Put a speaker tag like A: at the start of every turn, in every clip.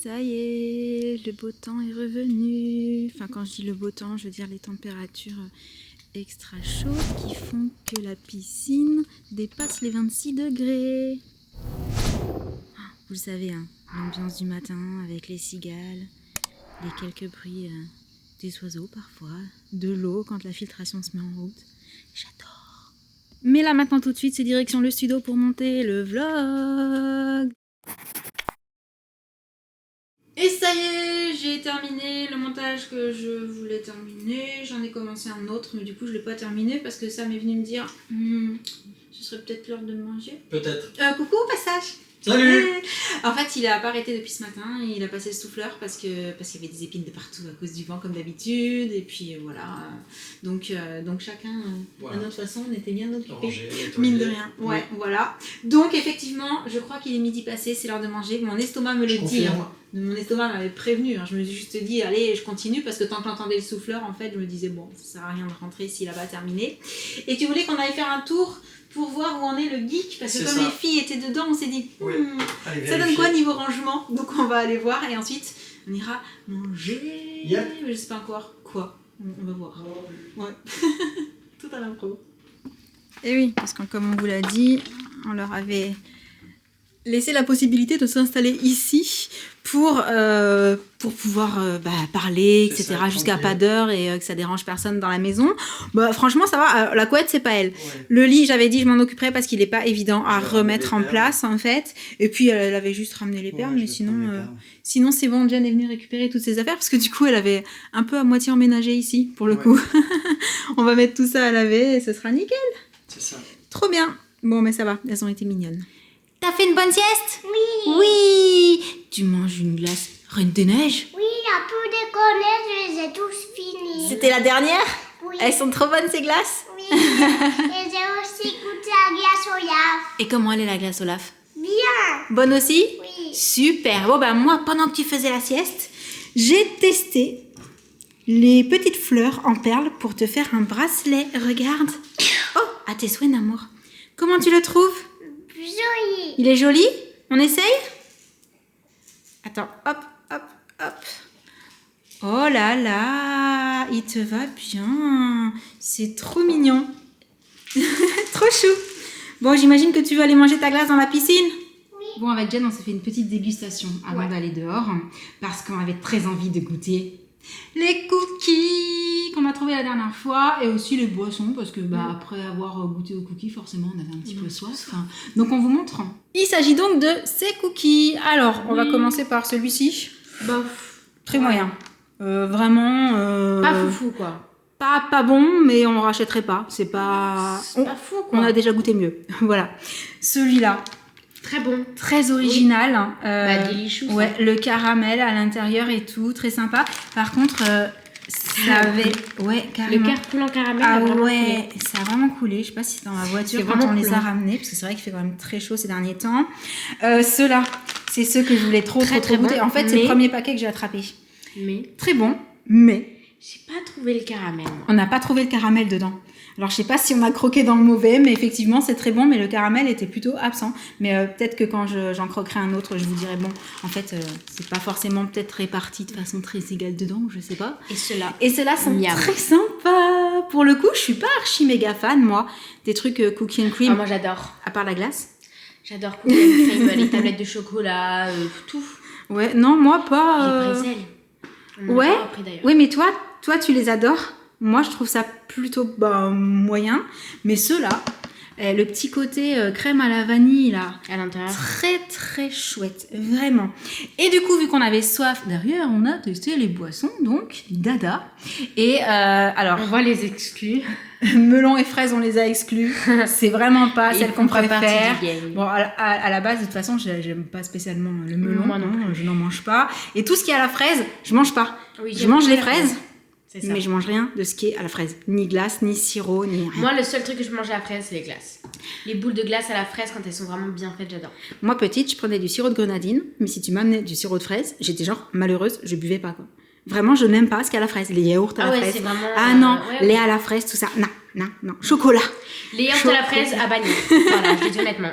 A: Ça y est, le beau temps est revenu. Enfin, quand je dis le beau temps, je veux dire les températures extra chaudes qui font que la piscine dépasse les 26 degrés. Vous le savez, hein, l'ambiance du matin avec les cigales, les quelques bruits des oiseaux parfois, de l'eau quand la filtration se met en route. J'adore. Mais là maintenant tout de suite, c'est direction le studio pour monter le vlog. Et ça y est, j'ai terminé le montage que je voulais terminer. J'en ai commencé un autre, mais du coup je ne l'ai pas terminé parce que ça m'est venu me dire ce serait peut-être l'heure de manger.
B: Peut-être.
A: Coucou au passage.
B: Salut.
A: En fait, il a pas arrêté depuis ce matin. Il a passé le souffleur parce qu'il y avait des épines de partout à cause du vent comme d'habitude. Et puis voilà. Donc chacun
B: Voilà.
A: à notre façon, on était bien occupés.
B: Ranger, nettoyer.
A: Mine de rien. Ouais, voilà. Donc effectivement, je crois qu'il est midi passé, c'est l'heure de manger. Mon estomac me le
B: Je
A: dit.
B: confirme.
A: Hein. Mon estomac m'avait prévenu. Hein. Je me suis juste dit, allez, je continue parce que tant que j'entendais le souffleur, en fait, je me disais bon, ça sert à rien de rentrer s'il a pas terminé. Et tu voulais qu'on aille faire un tour pour voir où en est le geek parce que
B: C'est
A: comme
B: ça.
A: les filles étaient dedans, on s'est dit
B: Oui. Allez,
A: ça donne
B: vérifier.
A: quoi niveau rangement? Donc on va aller voir et ensuite on ira manger.
B: Yep.
A: Je sais pas encore quoi. On va voir. Ouais. Tout à l'impro. Et oui, parce que comme on vous l'a dit, on leur avait laissé la possibilité de s'installer ici pour pouvoir parler,
B: C'est
A: etc.
B: ça,
A: jusqu'à
B: tranquille.
A: pas d'heure et que ça dérange personne dans la maison. Bah, franchement, ça va. La couette, c'est pas elle.
B: Ouais.
A: Le lit, j'avais dit, je m'en occuperai parce qu'il n'est pas évident à
B: Je vais
A: remettre en
B: ramener les
A: place, en fait. Et puis, elle avait juste ramené les perles,
B: Ouais,
A: mais
B: je vais prendre
A: sinon,
B: mes perles.
A: sinon c'est bon. Jen est venue récupérer toutes ses affaires parce que du coup, elle avait un peu à moitié emménagé ici, pour le
B: Ouais.
A: coup. On va mettre tout ça à laver et ce sera nickel.
B: C'est ça.
A: Trop bien. Bon, mais ça va, elles ont été mignonnes.
C: T'as fait une bonne sieste?
A: Oui. Oui. Tu manges une glace Reine des Neiges?
C: Oui, à peu de collèges, je les ai tous finis.
A: C'était la dernière?
C: Oui.
A: Elles sont trop bonnes, ces glaces.
C: Oui. Et j'ai aussi goûté la glace au Yaf.
A: Et comment elle est, la glace Olaf?
C: Bien.
A: Bonne aussi?
C: Oui.
A: Super. Bon, bah moi, pendant que tu faisais la sieste, j'ai testé les petites fleurs en perles pour te faire un bracelet. Regarde. Oh, à tes souhaits, Namour. Comment tu le trouves?
C: Joli.
A: Il est joli? On essaye? Attends, hop, hop, hop. Oh là là, il te va bien. C'est trop mignon. Trop chou. Bon, j'imagine que tu veux aller manger ta glace dans la piscine?
C: Oui.
A: Bon, avec Jen, on s'est fait une petite dégustation avant d'aller dehors parce qu'on avait très envie de goûter les cookies qu'on a trouvés la dernière fois et aussi les boissons parce que après avoir goûté aux cookies, forcément, on avait un petit peu soif. Donc, on vous montre. Il s'agit donc de ces cookies. Alors, on va commencer par celui-ci. Très moyen. Vraiment...
D: Pas foufou quoi.
A: Pas bon, mais on ne rachèterait pas. C'est pas...
D: C'est pas fou quoi.
A: On a déjà goûté mieux. Voilà. Celui-là,
D: Très bon.
A: très original.
D: Delichous.
A: Ouais, le caramel à l'intérieur et tout, très sympa. Par contre, ça avait... Ouais,
D: Le
A: carrément.
D: coulant caramel
A: Ah
D: a vraiment
A: ouais,
D: coulé.
A: ça a vraiment coulé. Je sais pas si c'était dans la voiture
D: C'est
A: quand
D: vraiment
A: on les a
D: coulant.
A: ramenés, parce que c'est vrai qu'il fait quand même très chaud ces derniers temps. Ceux-là, c'est ceux que je voulais trop
D: Très
A: goûter.
D: bon,
A: En fait, c'est le
D: mais-
A: premier paquet que j'ai attrapé.
D: Mais
A: Très bon, mais
D: j'ai pas trouvé le caramel. moi.
A: on n'a pas trouvé le caramel dedans. Alors, je sais pas si on a croqué dans le mauvais, mais effectivement, c'est très bon, mais le caramel était plutôt absent. Mais peut-être que quand j'en croquerai un autre, je vous dirai, bon, en fait, c'est pas forcément peut-être réparti de façon très égale dedans, je sais pas.
D: Et ceux-là.
A: Et ceux-là sont
D: Miam.
A: très sympas. Pour le coup, je suis pas archi méga fan, moi, des trucs cookie and cream,
D: Ah, moi j'adore.
A: à part la glace.
D: J'adore cookies and cream, les tablettes de chocolat, tout.
A: Ouais, non, moi
D: Les
A: pas.
D: bretzels. On en a
A: Ouais.
D: pas appris, d'ailleurs.
A: Oui, mais toi, tu les adores. Moi, je trouve ça plutôt moyen. Mais ceux-là, le petit côté crème à la vanille, là,
D: À l'intérieur.
A: très très chouette, vraiment. Et du coup, vu qu'on avait soif, derrière, on a testé les boissons, donc Dada. Et alors,
D: On voit les exclus.
A: melon et fraises, on les a exclus. C'est vraiment pas
D: Ils
A: celle qu'on
D: font pas partie
A: préfère.
D: du game.
A: Bon, à la base, de toute façon, j'aime pas spécialement le melon.
D: Moi non
A: je n'en mange pas. Et tout ce qui est à la fraise, je mange pas.
D: Oui,
A: Je
D: j'aime
A: mange
D: pas
A: les
D: la
A: fraises,
D: C'est ça.
A: mais je mange rien de ce qui est à la fraise. Ni glace, ni sirop, ni rien.
D: Moi, le seul truc que je mange à la fraise, c'est les glaces. Les boules de glace à la fraise, quand elles sont vraiment bien faites, j'adore.
A: Moi, petite, je prenais du sirop de grenadine, mais si tu m'amenais du sirop de fraise, j'étais genre malheureuse, je buvais pas, quoi. Vraiment, je n'aime pas ce qu'il y a à la fraise. Les yaourts à
D: Ah
A: la
D: ouais,
A: fraise.
D: c'est vraiment,
A: Ah non,
D: ouais,
A: lait
D: ouais.
A: à la fraise, tout ça. Non. Chocolat.
D: Les yaourts à la fraise à bannir. Voilà, je le dis honnêtement.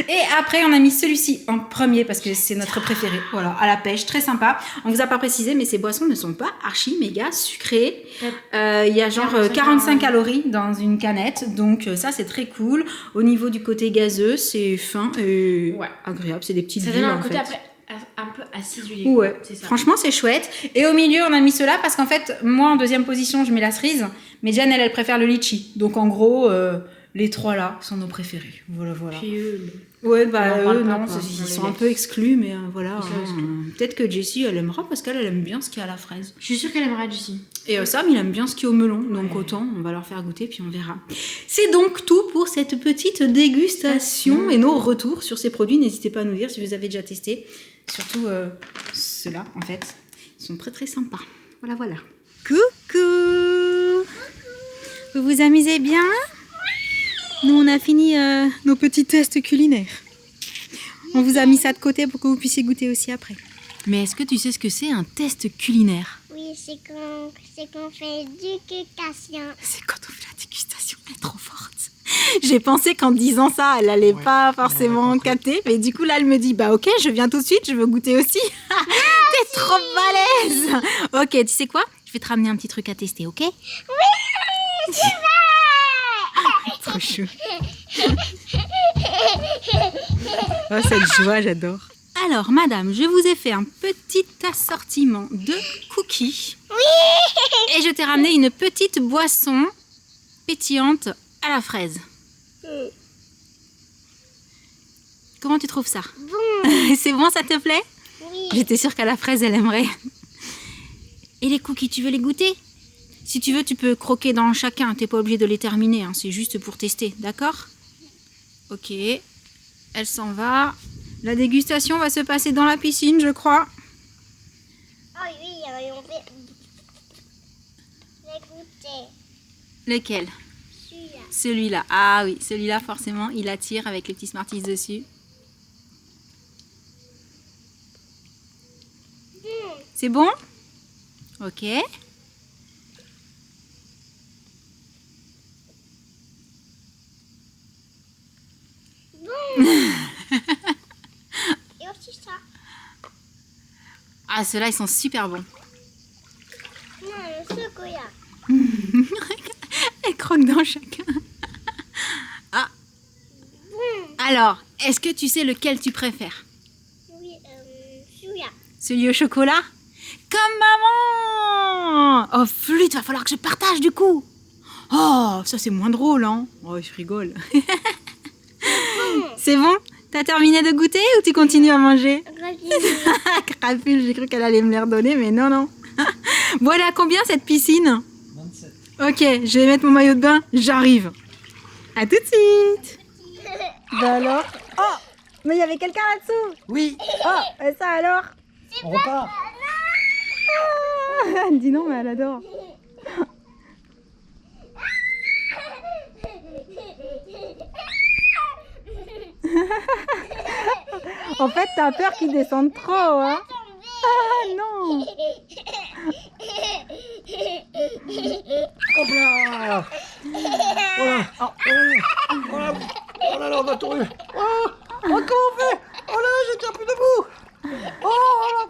A: Et après, on a mis celui-ci en premier parce que c'est notre préféré. Voilà, à la pêche, très sympa. On vous a pas précisé, mais ces boissons ne sont pas archi méga sucrées. Il y a genre 45 calories dans une canette, donc ça c'est très cool. Au niveau du côté gazeux, c'est fin et agréable. C'est des petites bulles en fait.
D: Après un peu acidulé.
A: Ouais,
D: c'est ça.
A: franchement c'est chouette. Et au milieu on a mis cela parce qu'en fait moi en deuxième position je mets la cerise, mais Jeanne elle préfère le litchi. Donc en gros les trois là sont nos préférés. Voilà.
D: Puis eux,
A: Ouais bah
D: on en
A: eux
D: parle pas,
A: non,
D: quoi.
A: ils
D: On
A: sont
D: les
A: un peu exclus, mais voilà.
D: Ils sont exclus.
A: Peut-être que Jessie elle aimera parce qu'elle aime bien ce qu'il y a à la fraise.
D: je suis sûre qu'elle aimerait Jessie.
A: Et Sam il aime bien ce qui est au melon, donc autant on va leur faire goûter puis on verra. C'est donc tout pour cette petite dégustation et nos retours sur ces produits. N'hésitez pas à nous dire si vous avez déjà testé. Surtout ceux-là, en fait, ils sont très très sympas. Voilà. Coucou! Vous vous amusez bien? Nous, on a fini nos petits tests culinaires. On vous a mis ça de côté pour que vous puissiez goûter aussi après. Mais est-ce que tu sais ce que c'est un test culinaire?
C: Oui, c'est qu'on fait dégustation.
A: C'est quand on fait la dégustation, elle est trop forte. J'ai pensé qu'en disant ça, elle allait pas forcément capter. Mais du coup, là, elle me dit, bah ok, je viens tout de suite, je veux goûter aussi. T'es trop balèze. Ok, tu sais quoi? Je vais te ramener un petit truc à tester, ok?
C: Oui, je vais.
A: Trop chou. Oh, cette joie, j'adore. Alors, madame, je vous ai fait un petit assortiment de cookies. Oui. Et je t'ai ramené une petite boisson pétillante à la fraise. Comment tu trouves ça?
C: Bon.
A: C'est bon, ça te plaît?
C: Oui.
A: J'étais sûre qu'à la fraise, elle aimerait. Et les cookies, tu veux les goûter? Si tu veux, tu peux croquer dans chacun. T'es pas obligé de les terminer, hein. C'est juste pour tester, d'accord? Ok. Elle s'en va. La dégustation va se passer dans la piscine, je crois.
C: Oh oui, on fait goûter.
A: Lequel?
C: Celui-là.
A: Celui-là. Ah oui, celui-là, forcément, il attire avec les petits Smarties dessus. C'est bon? Ok.
C: Bon. Et aussi ça.
A: Ah, ceux-là, ils sont super bons.
C: Non, le chocolat.
A: Elle croque dans chacun. Ah.
C: Bon.
A: Alors, est-ce que tu sais lequel tu préfères?
C: Oui, celui-là.
A: Celui au chocolat? Comme maman! Oh, flûte, va falloir que je partage du coup. Oh, ça c'est moins drôle, hein? Oh, je rigole. C'est bon? T'as terminé de goûter ou tu continues à manger? Crapule, j'ai cru qu'elle allait me les redonner, mais non. Voilà, combien cette piscine?
B: 27.
A: Ok, je vais mettre mon maillot de bain, j'arrive. À tout de suite. Bah alors? Oh, mais il y avait quelqu'un là-dessous.
B: Oui,
A: Oh, et ça alors?
B: on repart.
A: Ah, elle dit non, mais elle adore. En fait, t'as peur qu'ils descendent trop, hein? Ah non!
B: Hop là. Voilà. Oh là, on va tomber. Oh, comment on fait? Oh là, je tiens plus debout. Oh là,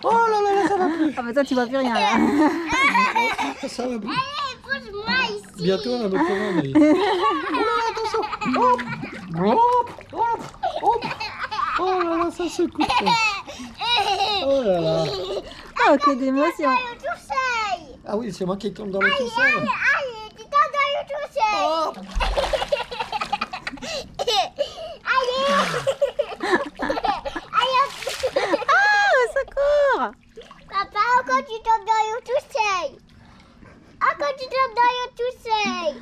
B: oh là là, ça va plus.
A: Ah bah toi, tu vois plus rien là.
B: Ça va plus.
C: Allez, pousse-moi ici.
B: Bientôt, on va me commander. Oh là, attention. Hop, hop, hop. Oh là là, ça secoue. Oh là là.
A: Oh, que d'émotion.
C: Tout seul.
B: Ah oui, c'est moi qui tombe dans le tout seul.
C: Allez, tu t'en donnes tout seul.
B: Oh.
A: Ah, au secours!
C: Papa, encore tu tombes dans l'eau tout seul. Encore tu tombes dans l'eau tout seul.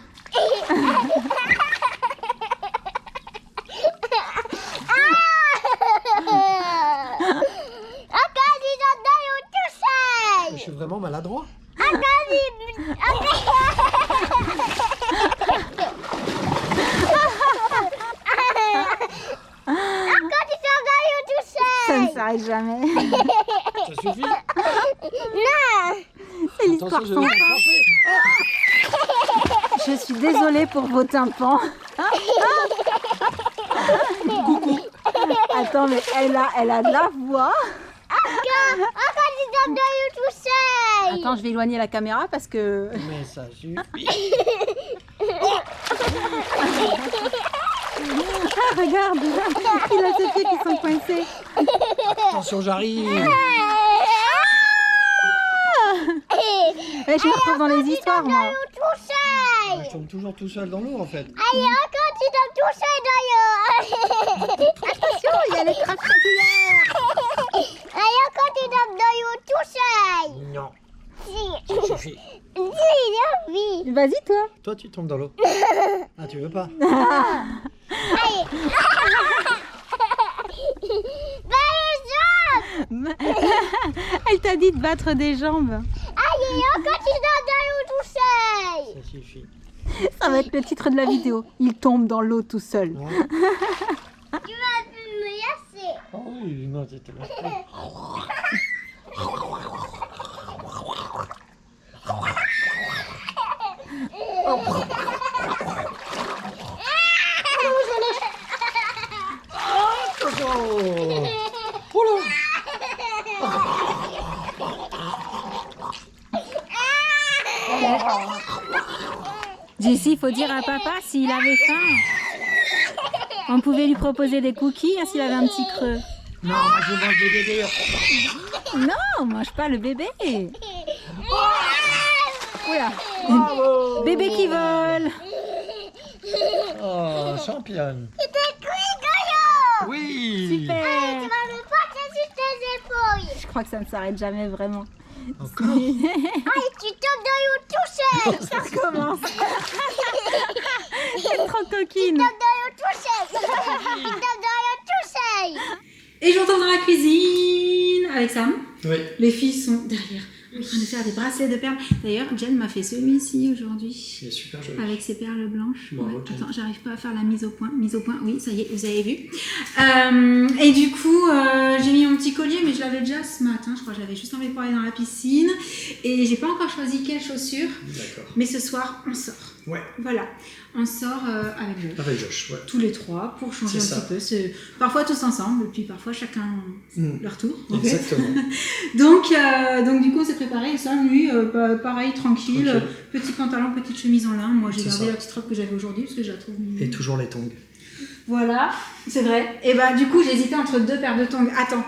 C: Encore tu tombes dans l'eau tout seul.
B: Je suis vraiment maladroit.
C: Encore tu tombes dans l'eau tout
A: Ça
C: seul.
A: ne s'arrête jamais.
B: Ça suffit.
C: Non.
A: C'est l'histoire
B: Attention, je vais
A: sans
B: m'attraper.
A: Je suis désolée pour vos tympans. Attends, mais elle a de la voix.
C: Aka, tu tapes dans you tout seul.
A: Attends, je vais éloigner la caméra parce que...
B: Mais ça suffit.
A: Ah, regarde, il a ses pieds qui sont coincés.
B: Attention, j'arrive.
A: Je me retrouve dans les histoires, moi.
C: Tout seul.
B: Je tombe toujours tout seul dans l'eau en fait.
C: Allez, Aka, tu tapes tout seul dans you.
A: Attention, il y a les crabes chatouillères.
C: Allez, Aka, tu tapes dans you tout seul.
B: Non,
C: Si.
B: ça suffit.
C: Si, il a envie.
A: Vas-y, toi.
B: Toi, tu tombes dans l'eau. Ah, tu veux pas?
C: Allez.
A: Elle t'a dit de battre des jambes.
C: Allez, Aka, tu tapes dans you tout seul.
B: Ça suffit.
A: Ça va être le titre de la vidéo. Il tombe dans l'eau tout seul.
B: Non.
C: Tu vas me lasser.
B: Oh oui, non, c'était là.
A: Jessie, il faut dire à papa s'il avait faim. On pouvait lui proposer des cookies hein, s'il avait un petit creux.
B: Non, moi je mange des bébés.
A: Non, mange pas le bébé. Oula.
B: Bravo.
A: Bébé qui vole.
B: Oh, championne.
C: C'était cuit, Goyo.
B: Oui.
A: Super.
C: Tu vas me porter sur tes épaules.
A: Je crois que ça ne s'arrête jamais vraiment.
B: Encore.
C: Allez, tu tapes dans you tout seul.
A: Ça recommence. C'est trop coquine.
C: Tape dans you tout seul. Tu tapes dans you tout seul.
A: Et je retourne dans la cuisine avec Sam.
B: Oui.
A: Les filles sont derrière en train de faire des bracelets de perles. D'ailleurs, Jen m'a fait celui-ci aujourd'hui.
B: C'est super joli.
A: Avec ses perles blanches.
B: Bravo,
A: Ouais.
B: Jen.
A: Attends, j'arrive pas à faire la mise au point. Mise au point, oui, ça y est, vous avez vu. Et du coup, j'ai mis mon petit collier, mais je l'avais déjà ce matin. Je crois que j'avais juste envie de aller dans la piscine. Et j'ai pas encore choisi quelles chaussures.
B: D'accord.
A: Mais ce soir, on sort.
B: Ouais.
A: Voilà, on sort avec Josh.
B: Avec Josh, ouais.
A: Tous les trois pour changer
B: C'est
A: un
B: ça.
A: petit peu. Parfois tous ensemble, et puis parfois chacun leur tour. en fait.
B: Exactement.
A: Donc du coup, on s'est préparé. Et Sam, lui, pareil, tranquille.
B: Tranquille.
A: Petit pantalon, petite chemise en lin. Moi, j'ai
B: C'est
A: gardé
B: ça.
A: la petite robe que j'avais aujourd'hui parce que je la trouve mignonne.
B: Et toujours les tongs.
A: Voilà, c'est vrai. Et bah, du coup, j'hésitais entre deux paires de tongs. Attends.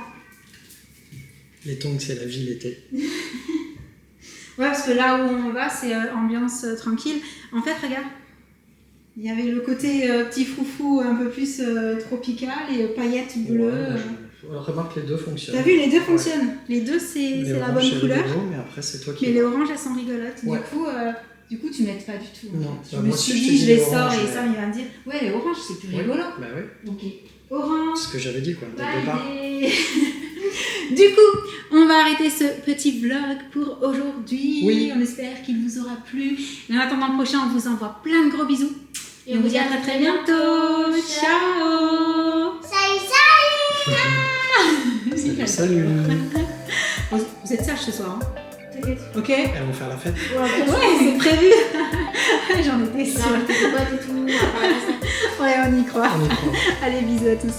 B: Les tongs, c'est la vie l'été.
A: Ouais, parce que là où on va, c'est ambiance tranquille. En fait, regarde. Il y avait le côté petit foufou un peu plus tropical et paillettes bleues.
B: Remarque, les deux fonctionnent.
A: T'as vu, les deux
B: Ouais.
A: fonctionnent. Les deux, c'est
B: Les
A: la
B: oranges,
A: bonne
B: c'est
A: couleur.
B: rigolo, mais après, c'est toi qui.
A: Mais les oranges, elles sont rigolotes.
B: Ouais.
A: Du coup, tu m'aides pas du tout.
B: Non.
A: Je
B: Bah,
A: me
B: moi
A: suis
B: aussi, je
A: dit,
B: t'ai
A: je
B: dit
A: les
B: les
A: sors
B: oranges,
A: et
B: mais-
A: Sam, il va me dire, ouais, les oranges, c'est plus rigolo.
B: Bah oui.
A: Ok. Orange.
B: C'est ce que j'avais dit, quoi, dès le départ.
A: Allez. Du coup, on va arrêter ce petit vlog pour aujourd'hui.
B: Oui.
A: On espère qu'il vous aura plu. Et en attendant le prochain, on vous envoie plein de gros bisous. Et on vous dit à très très bientôt. Ciao.
C: Salut, salut.
B: Salut.
A: Vous êtes sages ce soir, hein?
C: T'inquiète.
A: Ok?
B: Elles vont faire la fête.
A: Ouais, c'est prévu. J'en étais sûre.
C: Non, t'es boîte et tout.
A: Ouais, on y croit.
B: On y croit.
A: Allez, bisous à tous.